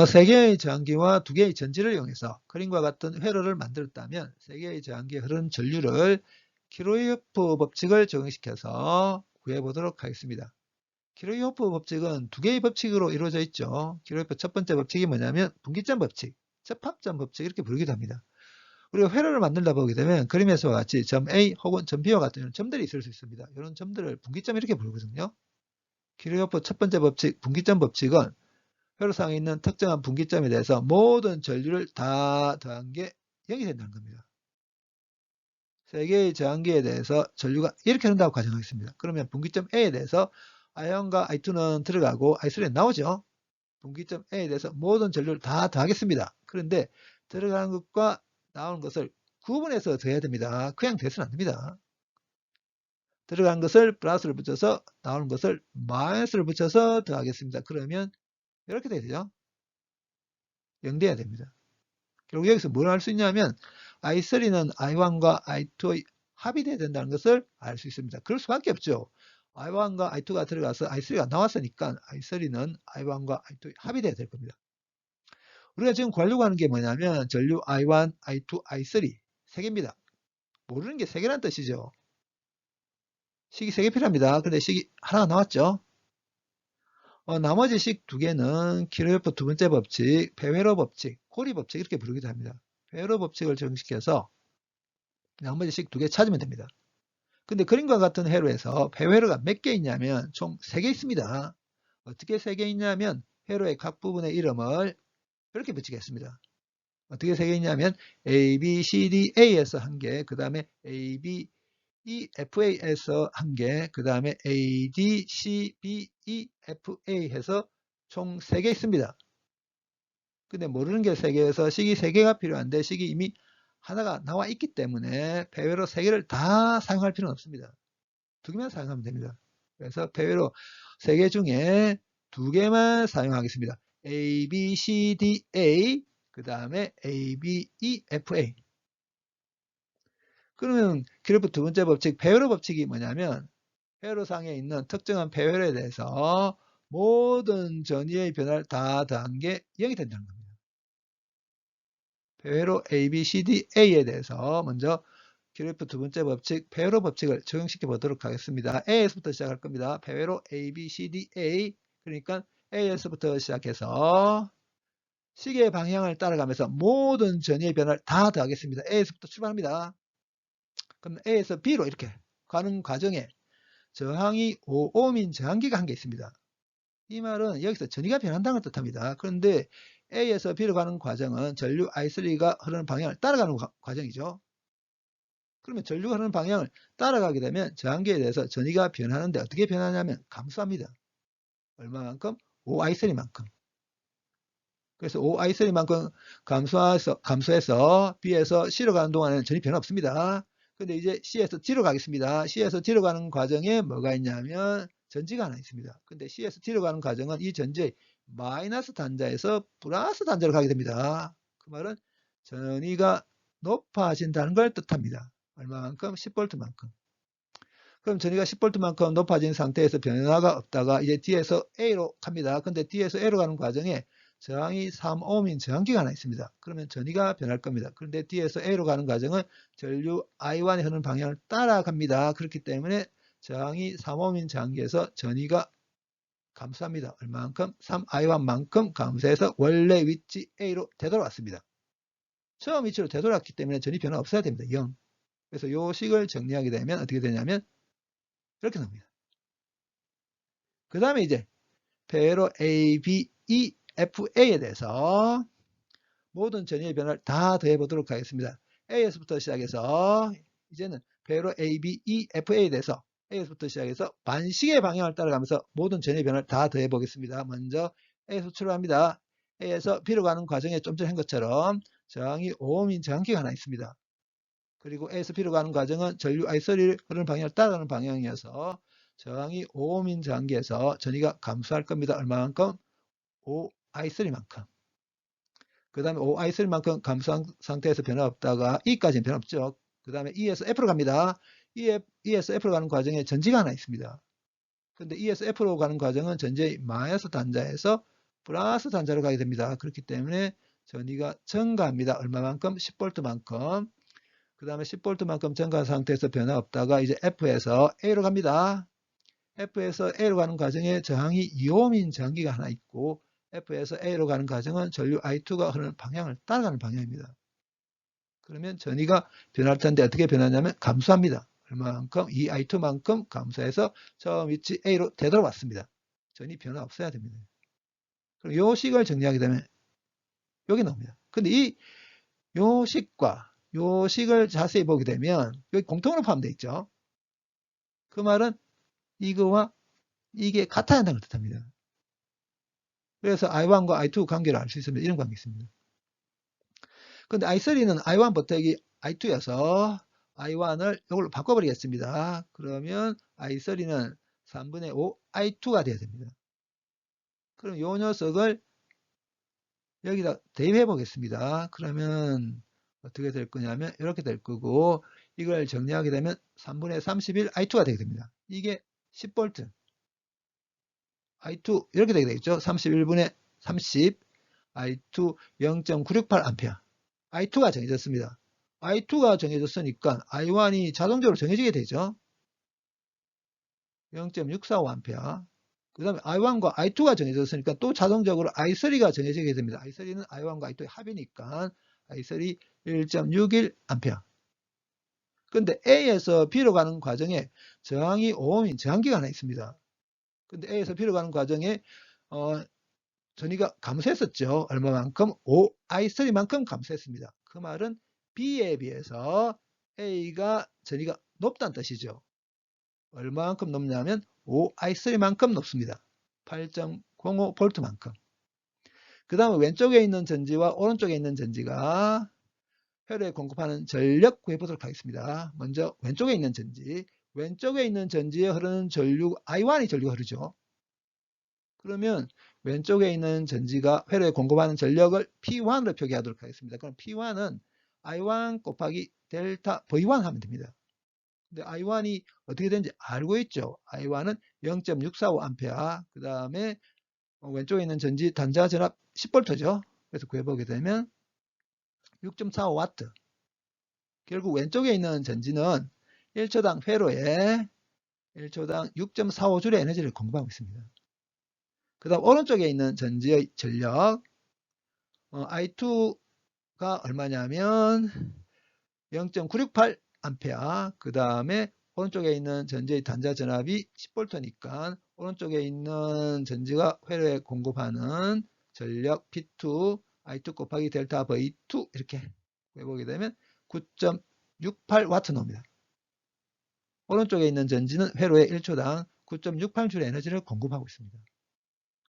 세 개의 저항기와 두 개의 전지를 이용해서 그림과 같은 회로를 만들었다면 세 개의 저항기에 흐르는 전류를 키로이호프 법칙을 적용시켜서 구해보도록 하겠습니다. 키로이호프 법칙은 두 개의 법칙으로 이루어져 있죠. 키로이호프 첫 번째 법칙이 뭐냐면 분기점 법칙, 접합점 법칙 이렇게 부르기도 합니다. 우리가 회로를 만들다 보게 되면 그림에서와 같이 점 A 혹은 점 B와 같은 점들이 있을 수 있습니다. 이런 점들을 분기점 이렇게 부르거든요. 키로이호프 첫 번째 법칙, 분기점 법칙은 회로상에 있는 특정한 분기점에 대해서 모든 전류를 다 더한 게 0이 된다는 겁니다. 세 개의 저항기에 대해서 전류가 이렇게 흐른다고 가정하겠습니다. 그러면 분기점 A에 대해서 I1과 I2는 들어가고 I3는 나오죠. 분기점 A에 대해서 모든 전류를 다 더하겠습니다. 그런데 들어가는 것과 나오는 것을 구분해서 더해야 됩니다. 그냥 돼서는 안 됩니다. 들어간 것을 플러스를 붙여서 나오는 것을 마이너스를 붙여서 더하겠습니다. 그러면 이렇게 되죠. 0 돼야 됩니다. 결국 여기서 뭘 할 수 있냐면 I3는 I1과 I2의 합이 돼야 된다는 것을 알 수 있습니다. 그럴 수밖에 없죠. I1과 I2가 들어가서 I3가 나왔으니까 I3는 I1과 I2의 합이 돼야 될 겁니다. 우리가 지금 구하려고 하는 게 뭐냐면 전류 I1, I2, I3 세 개입니다. 모르는 게 세 개라는 뜻이죠. 식이 세 개 필요합니다. 근데 식이 하나가 나왔죠. 나머지 식 두 개는 키로요프 두 번째 법칙, 페웨로 법칙, 고리 법칙 이렇게 부르기도 합니다. 페웨로 법칙을 적용시켜서 나머지 식 두 개 찾으면 됩니다. 근데 그림과 같은 회로에서 배회로가 몇 개 있냐면 총 3개 있습니다. 어떻게 3개 있냐면 회로의 각 부분의 이름을 이렇게 붙이겠습니다. 어떻게 3개 있냐면 A, B, C, D, A에서 1개, 그 다음에 A, B, E, F, A에서 1개, 그 다음에 A, D, C, B, E, F, A 해서 총 3개 있습니다. 근데 모르는 게 3개여서 식이 3개가 필요한데 식이 이미 하나가 나와 있기 때문에 배회로 3개를 다 사용할 필요는 없습니다. 2개만 사용하면 됩니다. 그래서 배회로 3개 중에 2개만 사용하겠습니다. A, B, C, D, A 그 다음에 A, B, E, F, A. 그러면 그래프 두 번째 법칙 배회로 법칙이 뭐냐면 회로상에 있는 특정한 배회로에 대해서 모든 전위의 변화를 다 더한 게 0이 된다는 겁니다. 배회로 A, B, C, D, A에 대해서 먼저 그래프 두 번째 법칙, 배회로 법칙을 적용시켜 보도록 하겠습니다. A에서부터 시작할 겁니다. 배회로 A, B, C, D, A. 그러니까 A에서부터 시작해서 시계의 방향을 따라가면서 모든 전위의 변화를 다 더하겠습니다. A에서부터 출발합니다. 그럼 A에서 B로 이렇게 가는 과정에 저항이 5ohm인 저항기가 한 개 있습니다. 이 말은 여기서 전위가 변한다는 걸 뜻합니다. 그런데 A에서 B로 가는 과정은 전류 I3가 흐르는 방향을 따라가는 과정이죠. 그러면 전류가 흐르는 방향을 따라가게 되면 저항기에 대해서 전위가 변하는데 어떻게 변하냐면 감소합니다. 얼마만큼? OI3만큼. 그래서 OI3만큼 감소해서 B에서 C로 가는 동안에는 전혀 변화 없습니다. 근데 이제 C에서 D로 가겠습니다. C에서 D로 가는 과정에 뭐가 있냐면 전지가 하나 있습니다. 근데 C에서 D로 가는 과정은 이 전지의 마이너스 단자에서 플러스 단자로 가게 됩니다. 그 말은 전위가 높아진다는 걸 뜻합니다. 얼마만큼? 10V만큼. 그럼 전위가 10V만큼 높아진 상태에서 변화가 없다가 이제 D에서 A로 갑니다. 근데 D에서 A로 가는 과정에 저항이 3ohm인 저항기가 하나 있습니다. 그러면 전위가 변할 겁니다. 그런데 D에서 A로 가는 과정은 전류 I1이 흐르는 방향을 따라갑니다. 그렇기 때문에 저항이 3ohm인 저항기에서 전위가 감소합니다. 얼마만큼? 3I1만큼 감소해서 원래 위치 A로 되돌아왔습니다. 처음 위치로 되돌아왔기 때문에 전위 변화 없어야 됩니다. 0. 그래서 이 식을 정리하게 되면 어떻게 되냐면 이렇게 나옵니다. 그 다음에 이제 배로 A, B, E, F, A에 대해서 모든 전위의 변화를 다 더해 보도록 하겠습니다. A에서부터 시작해서 이제는 배로 A, B, E, F, A에 대해서 A에서부터 시작해서 반시계 방향을 따라가면서 모든 전위의 변화를 다 더해 보겠습니다. 먼저 A에서 출발합니다. A에서 B로 가는 과정에 좀 전에 한 것처럼 저항이 5ohm인 저항기가 하나 있습니다. 그리고 A에서 B로 가는 과정은 전류 I3를 흐르는 방향을 따라가는 방향이어서 저항이 5ohm인 저항기에서 전위가 감소할 겁니다. 얼마만큼? I3만큼. 그 다음에 I3만큼 감소한 상태에서 변화 없다가 E까지는 변화 없죠. 그 다음에 E에서 F로 갑니다. E에서 F로 가는 과정에 전지가 하나 있습니다. 근데 E에서 F로 가는 과정은 전지의 마이너스 단자에서 플러스 단자로 가게 됩니다. 그렇기 때문에 전위가 증가합니다. 얼마만큼? 10V만큼. 그 다음에 10V만큼 증가한 상태에서 변화 없다가 이제 F에서 A로 갑니다. F에서 A로 가는 과정에 저항이 2옴인 전기가 하나 있고 F에서 A로 가는 과정은 전류 I2가 흐르는 방향을 따라가는 방향입니다. 그러면 전위가 변할 텐데 어떻게 변하냐면 감소합니다. 얼마만큼? 이 I2만큼 감소해서 처음 위치 A로 되돌아왔습니다. 전위 변화 없어야 됩니다. 그럼 요 식을 정리하게 되면 여기 나옵니다. 근데 이 요식과 요식을 자세히 보게 되면 여기 공통으로 포함되어 있죠. 그 말은 이거와 이게 같아야 한다는 걸 뜻합니다. 그래서 I1과 I2 관계를 알 수 있습니다. 이런 관계 있습니다. 근데 I3는 I1 버터기 I2여서 I1을 이걸로 바꿔버리겠습니다. 그러면 I3는 3분의 5 I2가 돼야 됩니다. 그럼 요 녀석을 여기다 대입해 보겠습니다. 그러면 어떻게 될 거냐면 이렇게 될 거고 이걸 정리하게 되면 3분의 31 I2가 되게 됩니다. 이게 10V I2 이렇게 되게 되겠죠. 31분의 30 I2 0.968A I2가 정해졌습니다. I2가 정해졌으니까 I1이 자동적으로 정해지게 되죠. 0.645A 그 다음에 I1과 I2가 정해졌으니까 또 자동적으로 I3가 정해지게 됩니다. I3는 I1과 I2의 합이니까 I3 1.61A 근데 A에서 B로 가는 과정에 저항이 5옴인 저항기가 하나 있습니다. 근데 A에서 B로 가는 과정에 전위가 감소했었죠. 얼마만큼? 5I3만큼 감소했습니다. 그 말은 B에 비해서 A가 전위가 높다는 뜻이죠. 얼마만큼 높냐면 5I3만큼 높습니다. 8.05V만큼. 그 다음에 왼쪽에 있는 전지와 오른쪽에 있는 전지가 회로에 공급하는 전력 구해보도록 하겠습니다. 먼저 왼쪽에 있는 전지. 왼쪽에 있는 전지에 흐르는 전류 I1이 전류가 흐르죠. 그러면 왼쪽에 있는 전지가 회로에 공급하는 전력을 P1으로 표기하도록 하겠습니다. 그럼 P1은 I1 곱하기 델타 V1 하면 됩니다. 근데 I1이 어떻게 되는지 알고 있죠. I1은 0.645A 그 다음에 왼쪽에 있는 전지 단자 전압 10V죠. 그래서 구해보게 되면 6.45W 결국 왼쪽에 있는 전지는 1초당 회로에 1초당 6.45J의 에너지를 공급하고 있습니다. 그 다음 오른쪽에 있는 전지의 전력 I2가 얼마냐면 0.968A 그 다음에 오른쪽에 있는 전지의 단자 전압이 10V니까 오른쪽에 있는 전지가 회로에 공급하는 전력 P2 I2 곱하기 델타 V2 이렇게 해보게 되면 9.68W 나옵니다. 오른쪽에 있는 전지는 회로에 1초당 9.68J의 에너지를 공급하고 있습니다.